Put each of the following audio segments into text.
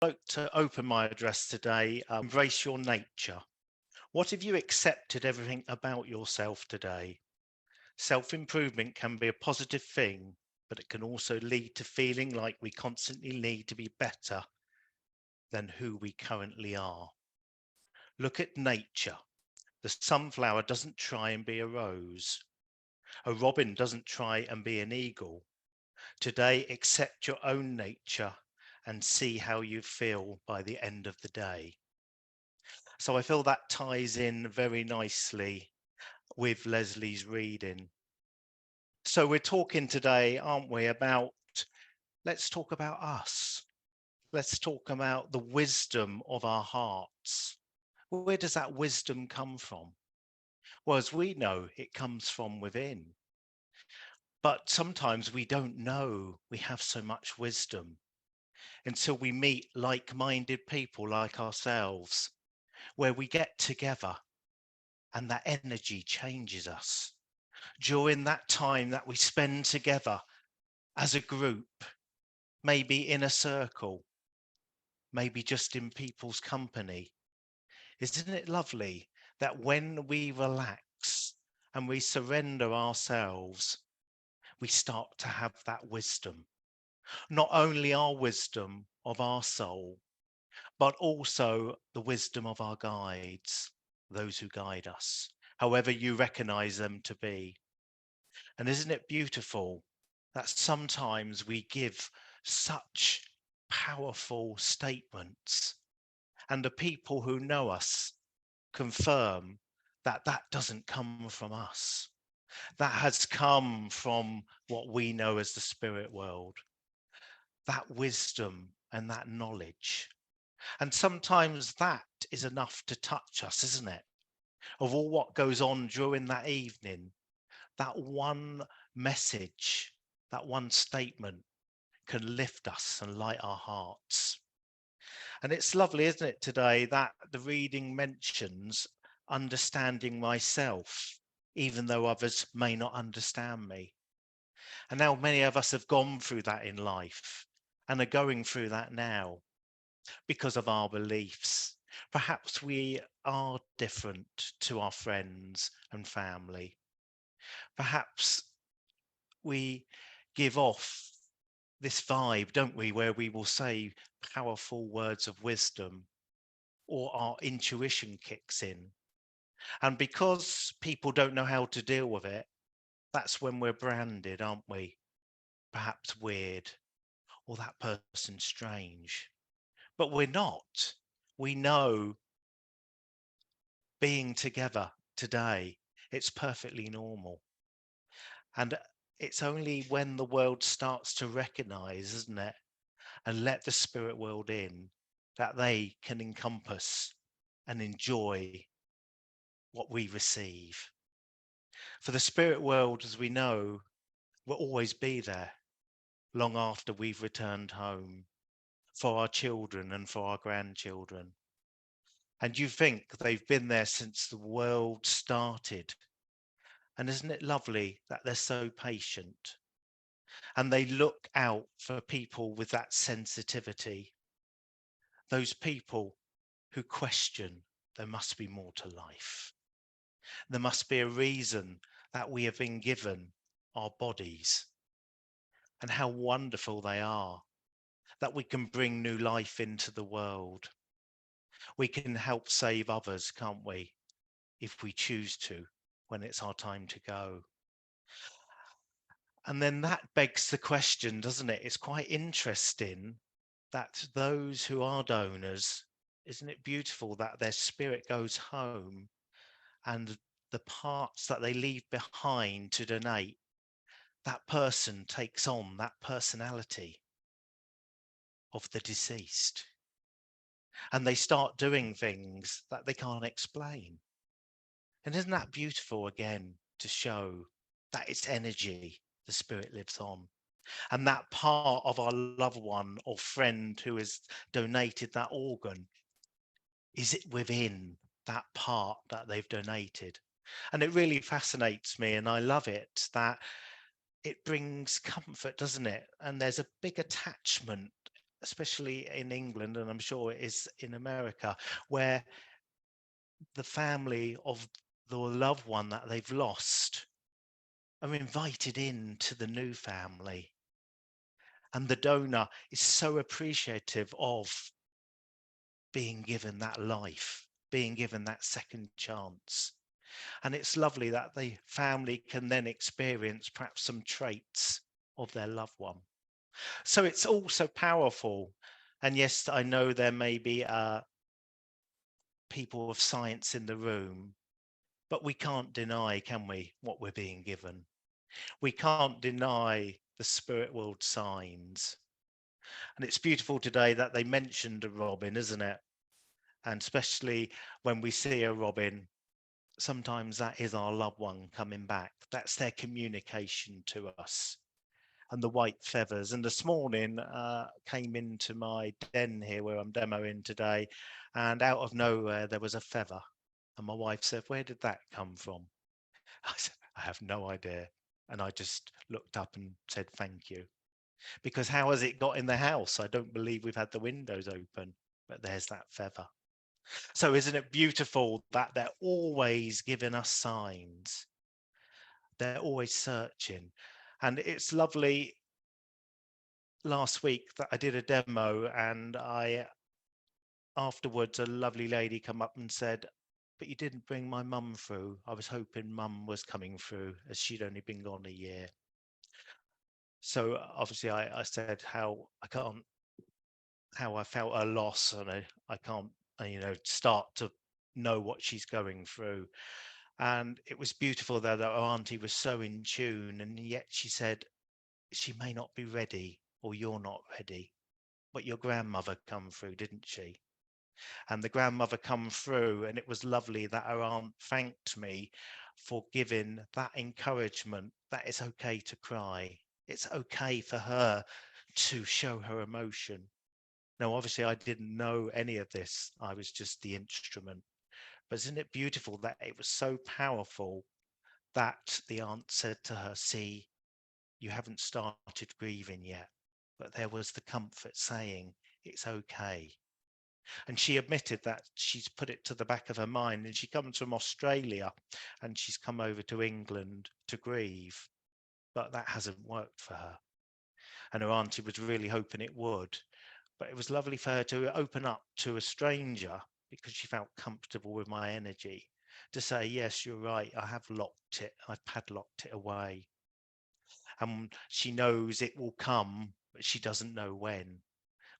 like to open my address today, embrace your nature. What if you accepted everything about yourself today? Self-improvement can be a positive thing, but it can also lead to feeling like we constantly need to be better than who we currently are. Look at nature. The sunflower doesn't try and be a rose. A robin doesn't try and be an eagle. Today, accept your own nature and see how you feel by the end of the day. So I feel that ties in very nicely with Leslie's reading. So we're talking today, aren't we, about, let's talk about us. Let's talk about the wisdom of our hearts. Where does that wisdom come from? Well, as we know, it comes from within. But sometimes we don't know we have so much wisdom until we meet like-minded people like ourselves, where we get together and that energy changes us. During that time that we spend together as a group, maybe in a circle, maybe just in people's company, isn't it lovely that when we relax and we surrender ourselves, we start to have that wisdom? Not only our wisdom of our soul, but also the wisdom of our guides, those who guide us, however you recognize them to be. And isn't it beautiful that sometimes we give such powerful statements, and the people who know us confirm that that doesn't come from us. That has come from what we know as the spirit world, that wisdom and that knowledge. And sometimes that is enough to touch us, isn't it? Of all what goes on during that evening, that one message, that one statement can lift us and light our hearts. And it's lovely, isn't it, today that the reading mentions understanding myself, even though others may not understand me. And now many of us have gone through that in life and are going through that now because of our beliefs. Perhaps we are different to our friends and family. Perhaps we give off this vibe, don't we, where we will say powerful words of wisdom, or our intuition kicks in. And because people don't know how to deal with it, that's when we're branded, aren't we? Perhaps weird, or that person's strange. But we're not. We know being together today, it's perfectly normal. And it's only when the world starts to recognize, isn't it, and let the spirit world in, that they can encompass and enjoy what we receive. For the spirit world, as we know, will always be there long after we've returned home, for our children and for our grandchildren. And you think they've been there since the world started. And isn't it lovely that they're so patient? And they look out for people with that sensitivity, those people who question there must be more to life. There must be a reason that we have been given our bodies, and how wonderful they are, that we can bring new life into the world. We can help save others, can't we, if we choose to, when it's our time to go. And then that begs the question, doesn't it? It's quite interesting that those who are donors, isn't it beautiful that their spirit goes home and the parts that they leave behind to donate, that person takes on that personality of the deceased. And they start doing things that they can't explain. And isn't that beautiful again to show that it's energy, the spirit lives on? And that part of our loved one or friend who has donated that organ, is it within that part that they've donated? And it really fascinates me, and I love it, that it brings comfort, doesn't it? And there's a big attachment especially in England, and I'm sure it is in America, where the family of the loved one that they've lost are invited in to the new family. And the donor is so appreciative of being given that life, being given that second chance. And it's lovely that the family can then experience perhaps some traits of their loved one. So it's also powerful. And yes, I know there may be people of science in the room, but we can't deny, can we, what we're being given? We can't deny the spirit world signs. And it's beautiful today that they mentioned a robin, isn't it? And especially when we see a robin, sometimes that is our loved one coming back. That's their communication to us. And the white feathers. And this morning came into my den here where I'm demoing today, and out of nowhere there was a feather. And my wife said, "Where did that come from?" I said, "I have no idea." And I just looked up and said, "Thank you." Because how has it got in the house? I don't believe we've had the windows open, but there's that feather. So isn't it beautiful that they're always giving us signs? They're always searching. And it's lovely. Last week that I did a demo, and afterwards a lovely lady come up and said, "But you didn't bring my mum through. I was hoping mum was coming through as she'd only been gone a year." So obviously I said how I felt a loss, and I can't start to know what she's going through. And it was beautiful though that our auntie was so in tune, and yet she said she may not be ready, or you're not ready, but your grandmother come through, didn't she? And the grandmother come through, and it was lovely that her aunt thanked me for giving that encouragement that it's okay to cry. It's okay for her to show her emotion. Now, obviously, I didn't know any of this. I was just the instrument. But isn't it beautiful that it was so powerful that the aunt said to her, "See, you haven't started grieving yet." But there was the comfort saying, "It's okay." And she admitted that she's put it to the back of her mind, and she comes from Australia and she's come over to England to grieve, but that hasn't worked for her. And her auntie was really hoping it would. But it was lovely for her to open up to a stranger because she felt comfortable with my energy to say, "Yes, you're right. I have locked it. I've padlocked it away." And she knows it will come, but she doesn't know when.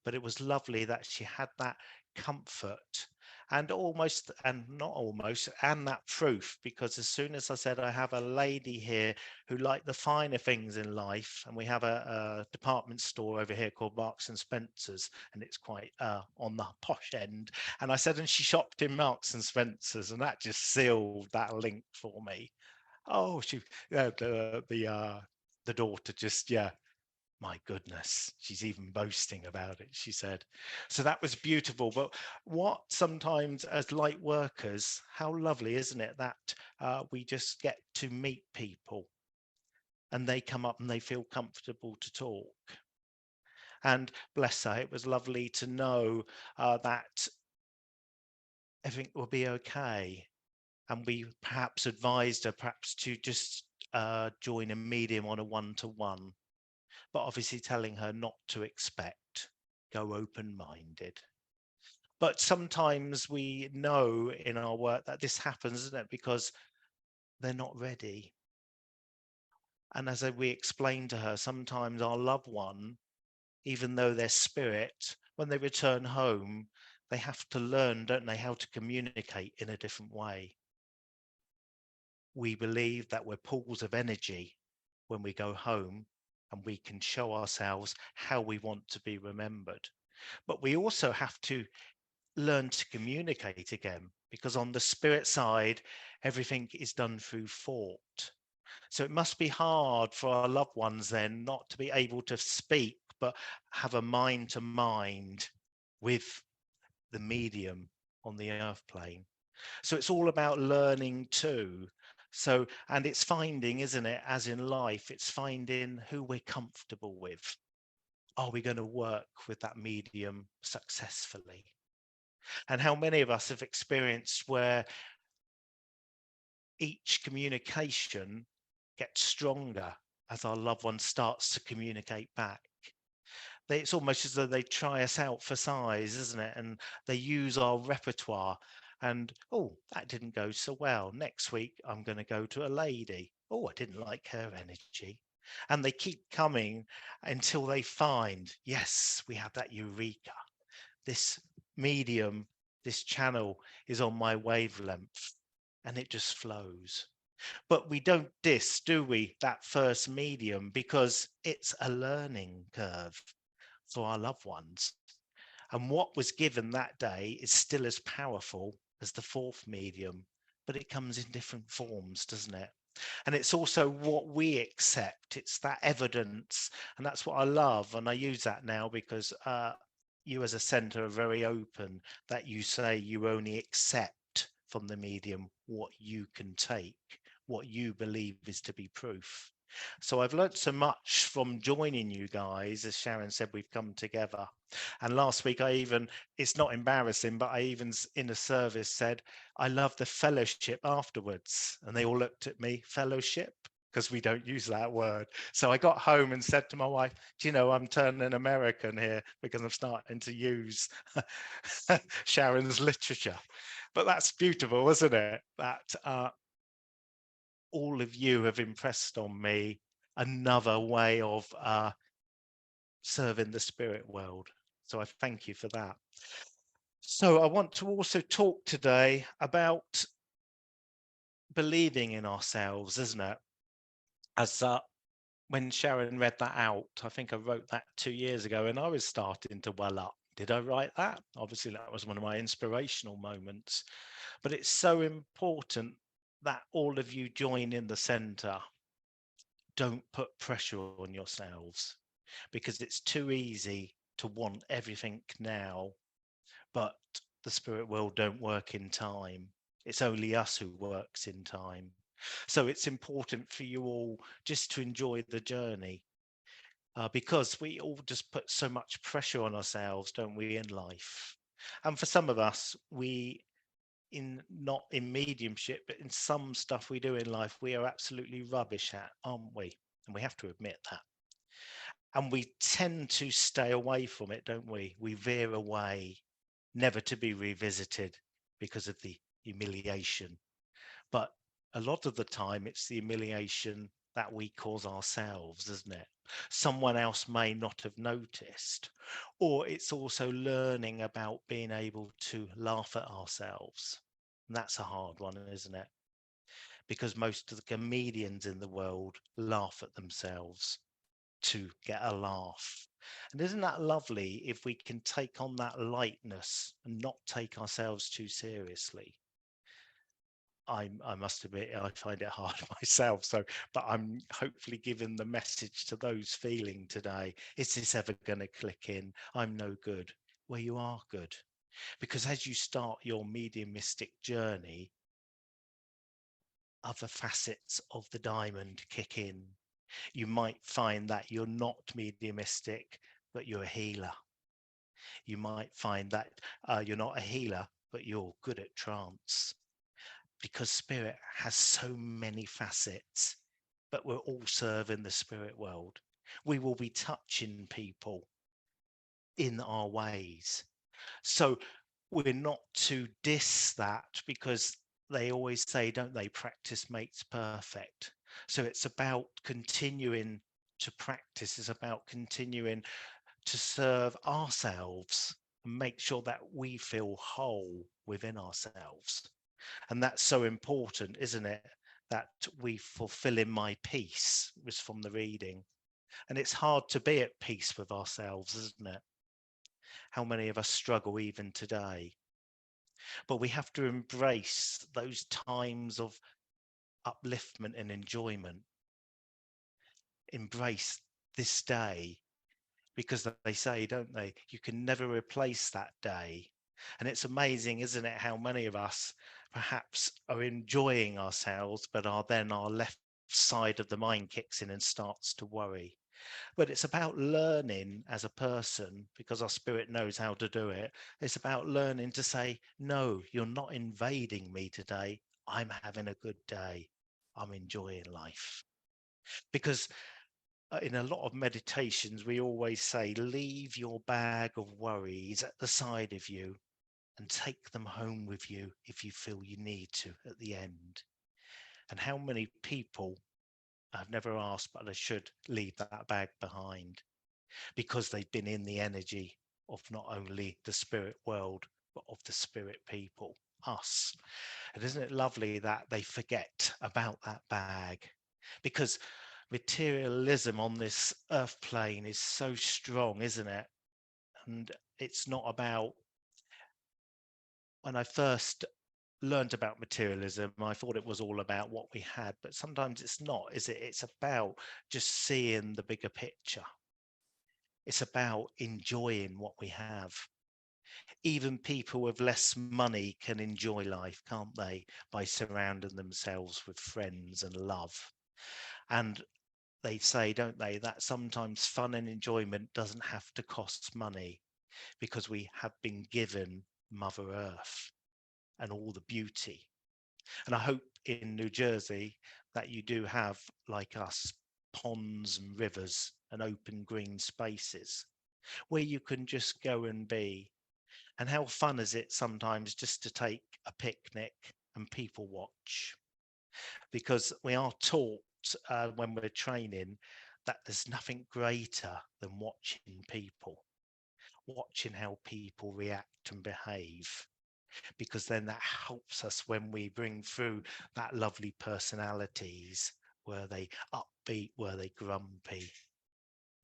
But it was lovely that she had that comfort, and almost, and not almost, and that proof, because as soon as I said I have a lady here who liked the finer things in life, and we have a department store over here called Marks and Spencer's, and it's quite on the posh end, and I said, and she shopped in Marks and Spencer's, and that just sealed that link for me. Oh, she, the daughter just, yeah, my goodness, she's even boasting about it, she said. So that was beautiful. But what sometimes as light workers, how lovely, isn't it, that we just get to meet people and they come up and they feel comfortable to talk. And bless her, it was lovely to know that everything will be okay. And we perhaps advised her perhaps to just join a medium on a one-to-one, but obviously telling her not to expect, go open-minded. But sometimes we know in our work that this happens, isn't it? Because they're not ready. And as we explained to her, sometimes our loved one, even though they're spirit, when they return home, they have to learn, don't they, how to communicate in a different way. We believe that we're pools of energy when we go home, and we can show ourselves how we want to be remembered. But we also have to learn to communicate again, because on the spirit side, everything is done through thought. So it must be hard for our loved ones then not to be able to speak, but have a mind to mind with the medium on the earth plane. So it's all about learning too. So, and it's finding, isn't it, as in life, it's finding who we're comfortable with. are we going to work with that medium successfully? And how many of us have experienced where each communication gets stronger as our loved one starts to communicate back? It's almost as though they try us out for size, isn't it? And they use our repertoire. And oh, that didn't go so well. Next week, I'm going to go to a lady. Oh, I didn't like her energy. And they keep coming until they find, yes, we have that eureka. This medium, this channel is on my wavelength, and it just flows. But we don't diss, do we, that first medium, because it's a learning curve for our loved ones. And what was given that day is still as powerful as the fourth medium, but it comes in different forms, doesn't it? And it's also what we accept. It's that evidence. And that's what I love. And I use that now because you as a centre are very open, that you say you only accept from the medium what you can take, what you believe is to be proof. So I've learnt so much from joining you guys. As Sharon said, we've come together. And last week it's not embarrassing, but I even in a service said, I love the fellowship afterwards. And they all looked at me, fellowship? Because we don't use that word. So I got home and said to my wife, do you know, I'm turning American here because I'm starting to use Sharon's literature. But that's beautiful, isn't it? That all of you have impressed on me another way of serving the spirit world. So I thank you for that. So I want to also talk today about believing in ourselves, isn't it? As when Sharon read that out, I think I wrote that 2 years ago, and I was starting to well up. Did I write that? Obviously, that was one of my inspirational moments. But it's so important that all of you join in the centre. Don't put pressure on yourselves, because it's too easy to want everything now, but the spirit world don't work in time. It's only us who works in time. So it's important for you all just to enjoy the journey, because we all just put so much pressure on ourselves, don't we, in life? And for some of us, not in mediumship, but in some stuff we do in life, we are absolutely rubbish at, aren't we? And we have to admit that. And we tend to stay away from it, don't we? We veer away, never to be revisited because of the humiliation. But a lot of the time, it's the humiliation that we cause ourselves, isn't it? Someone else may not have noticed. Or it's also learning about being able to laugh at ourselves. And that's a hard one, isn't it? Because most of the comedians in the world laugh at themselves to get a laugh. And isn't that lovely if we can take on that lightness and not take ourselves too seriously? I must admit, I find it hard myself. But I'm hopefully giving the message to those feeling today. Is this ever going to click in? I'm no good. Well, you are good, because as you start your mediumistic journey, other facets of the diamond kick in. You might find that you're not mediumistic, but you're a healer. You might find that you're not a healer, but you're good at trance, because spirit has so many facets, but we're all serving the spirit world. We will be touching people in our ways. So we're not to diss that, because they always say, don't they, practice makes perfect. So it's about continuing to practice, it's about continuing to serve ourselves and make sure that we feel whole within ourselves. And that's so important, isn't it? That we fulfill in my peace was from the reading. And it's hard to be at peace with ourselves, isn't it? How many of us struggle even today? But we have to embrace those times of upliftment and enjoyment. Embrace this day, because they say, don't they, you can never replace that day. And it's amazing, isn't it, how many of us perhaps are enjoying ourselves, but are then our left side of the mind kicks in and starts to worry. But it's about learning as a person, because our spirit knows how to do it. It's about learning to say, no, you're not invading me today. I'm having a good day. I'm enjoying life. Because in a lot of meditations, we always say, leave your bag of worries at the side of you and take them home with you if you feel you need to at the end. And how many people, I've never asked, but I should, leave that bag behind because they've been in the energy of not only the spirit world, but of the spirit people, us. And isn't it lovely that they forget about that bag? Because materialism on this earth plane is so strong, isn't it? And it's not about, when I first learned about materialism, I thought it was all about what we had, but sometimes it's not, is it? It's about just seeing the bigger picture. It's about enjoying what we have. Even people with less money can enjoy life, can't they? By surrounding themselves with friends and love. And they say, don't they, that sometimes fun and enjoyment doesn't have to cost money because we have been given Mother Earth and all the beauty. And I hope in New Jersey that you do have, like us, ponds and rivers and open green spaces where you can just go and be. And how fun is it sometimes just to take a picnic and people watch? Because we are taught when we're training that there's nothing greater than watching people, watching how people react and behave, because then that helps us when we bring through that lovely personalities. Were they upbeat? Were they grumpy?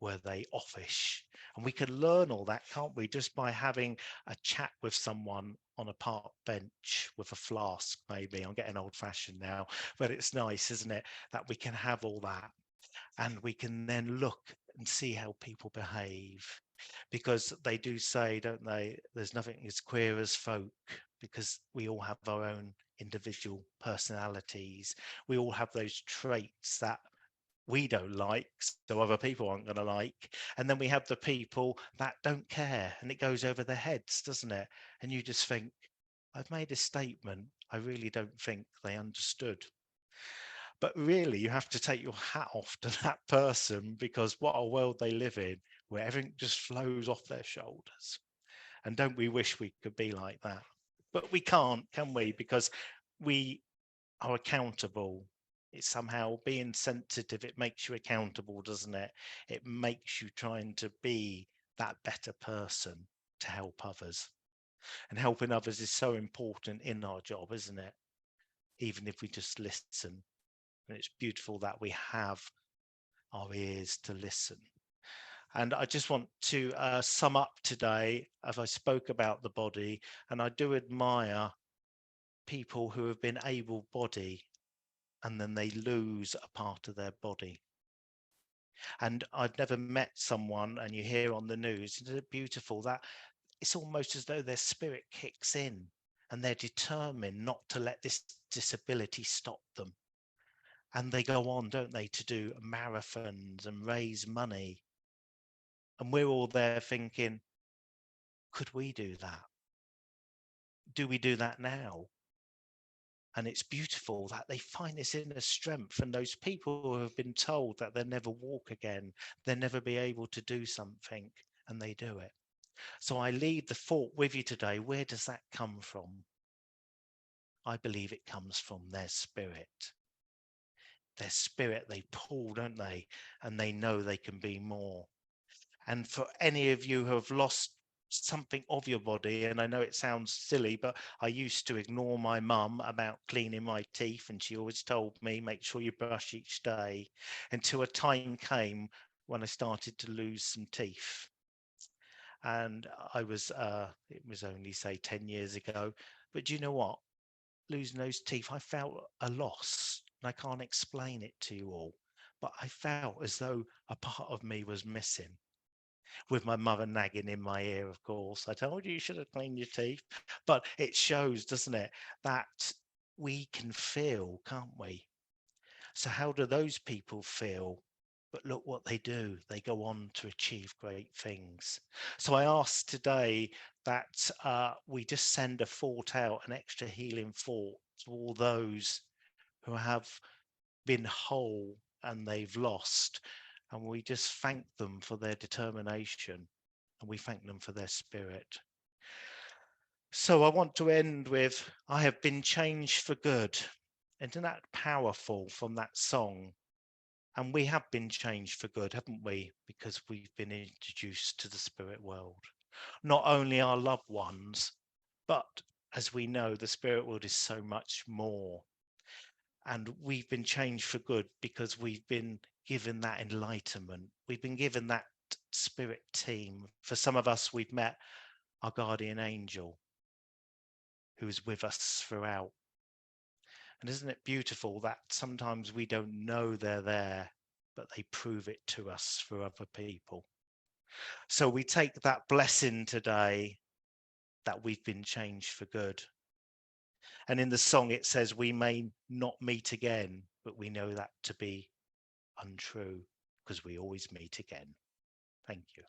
Were they offish? And we can learn all that, can't we, just by having a chat with someone on a park bench with a flask, maybe. I'm getting old fashioned now, but it's nice, isn't it, that we can have all that and we can then look and see how people behave. Because they do say, don't they, there's nothing as queer as folk, because we all have our own individual personalities. We all have those traits that we don't like, so other people aren't going to like. And then we have the people that don't care, and it goes over their heads, doesn't it? And you just think, I've made a statement, I really don't think they understood. But really, you have to take your hat off to that person, because what a world they live in, where everything just flows off their shoulders. And don't we wish we could be like that? But we can't, can we? Because we are accountable. It's somehow being sensitive, it makes you accountable, doesn't it? It makes you trying to be that better person to help others. And helping others is so important in our job, isn't it? Even if we just listen. And it's beautiful that we have our ears to listen. And I just want to sum up today, as I spoke about the body, and I do admire people who have been able-bodied and then they lose a part of their body. And I've never met someone, and you hear on the news, isn't it beautiful that it's almost as though their spirit kicks in and they're determined not to let this disability stop them. And they go on, don't they, to do marathons and raise money. And we're all there thinking, could we do that? Do we do that now? And it's beautiful that they find this inner strength. And those people who have been told that they'll never walk again, they'll never be able to do something, and they do it. So I leave the thought with you today. Where does that come from? I believe it comes from their spirit. Their spirit, they pull, don't they? And they know they can be more. And for any of you who have lost something of your body, and I know it sounds silly, but I used to ignore my mum about cleaning my teeth, and she always told me, make sure you brush each day, until a time came when I started to lose some teeth. And it was only say 10 years ago, but do you know what? Losing those teeth, I felt a loss, and I can't explain it to you all, but I felt as though a part of me was missing, with my mother nagging in my ear, of course. I told you should have cleaned your teeth. But it shows, doesn't it, that we can feel, can't we? So how do those people feel? But look what they do. They go on to achieve great things. So I ask today that we just send a thought out, an extra healing thought to all those who have been whole and they've lost. And we just thank them for their determination, and we thank them for their spirit. So I want to end with, I have been changed for good. Isn't that powerful from that song? And we have been changed for good, haven't we? Because we've been introduced to the spirit world. Not only our loved ones, but as we know, the spirit world is so much more. And we've been changed for good because we've been given that enlightenment. We've been given that spirit team. For some of us, we've met our guardian angel who is with us throughout. And isn't it beautiful that sometimes we don't know they're there, but they prove it to us through other people. So we take that blessing today that we've been changed for good. And in the song, it says, we may not meet again, but we know that to be untrue because we always meet again. Thank you.